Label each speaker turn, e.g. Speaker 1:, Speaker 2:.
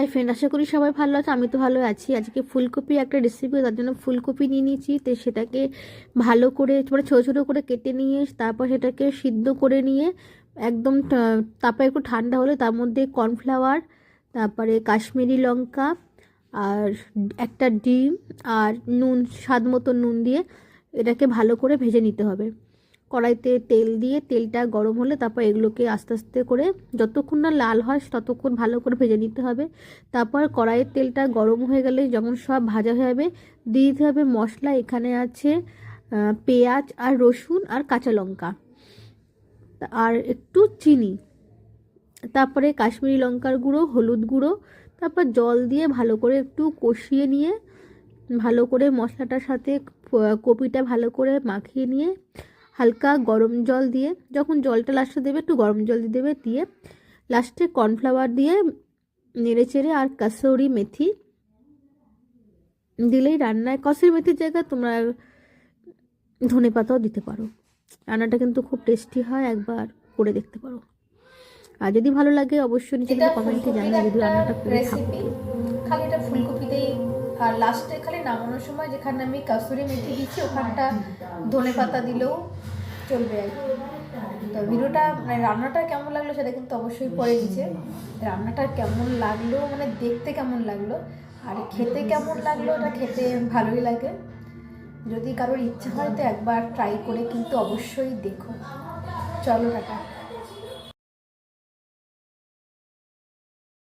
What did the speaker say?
Speaker 1: Hi friend, আশা করি সবাই ভালো আছে। আমি তো ভালো আছি। আজকে ফুলকপি একটা রেসিপি, তার জন্য ফুলকপি নিয়ে নিয়েছি। তো সেটাকে ভালো করে মানে ছোটো ছোটো করে কেটে নিয়ে তারপর সেটাকে সিদ্ধ করে নিয়ে একদম তারপর একটু ঠান্ডা হলে তার মধ্যে কর্নফ্লাওয়ার, তারপরে কাশ্মীরি লঙ্কা আর একটা ডিম আর নুন, স্বাদ মতো নুন দিয়ে এটাকে ভালো করে ভেজে নিতে হবে। কড়াইতে তেল দিয়ে তেলটা গরম হলে তারপর এগুলোকে আস্তে আস্তে করে যতক্ষণ না লাল হয় ততক্ষণ ভালো করে ভেজে নিতে হবে। তারপর কড়াইয়ের তেলটা গরম হয়ে গেলে যখন সব ভাজা হয়ে যাবে দিয়ে দিতে হবে মশলা। এখানে আছে পেঁয়াজ আর রসুন আর কাঁচা লঙ্কা আর একটু চিনি, তারপরে কাশ্মীরি লঙ্কার গুঁড়ো, হলুদ গুঁড়ো, তারপর জল দিয়ে ভালো করে একটু কষিয়ে নিয়ে ভালো করে মশলাটার সাথে কপিটা ভালো করে মাখিয়ে নিয়ে হালকা গরম জল দিয়ে, যখন জলটা লাস্টে দেবে একটু গরম জল দিয়ে দেবে, দিয়ে লাস্টে কর্নফ্লাওয়ার দিয়ে নেড়ে চেড়ে আর কাসুরি মেথি দিলেই রান্নায়, কসুরি মেথির জায়গায় তোমরা ধনে পাতাও দিতে পারো। রান্নাটা কিন্তু খুব টেস্টি হয়, একবার করে দেখতে পারো। আর যদি ভালো লাগে অবশ্যই নিচে কমেন্টে জানিয়ে যদি রান্নাটা করে থাকো।
Speaker 2: খালি এটা ফুলকপিতেই, আর লাস্টে খালি নামানোর সময় যেখানে আমি কাসুরি মেথি দিচ্ছি ওখানটা ধনে পাতা দিলেও চলবে আর কি। তো ভিডিওটা মানে রান্নাটা কেমন লাগলো সেটা কিন্তু অবশ্যই পরে দিচ্ছে। রান্নাটা কেমন লাগলো মানে দেখতে কেমন লাগলো আর খেতে কেমন লাগলো, এটা খেতে ভালোই লাগে। যদি কারোর ইচ্ছা হয় তো একবার ট্রাই করে কিন্তু অবশ্যই দেখো। চলো টাটা।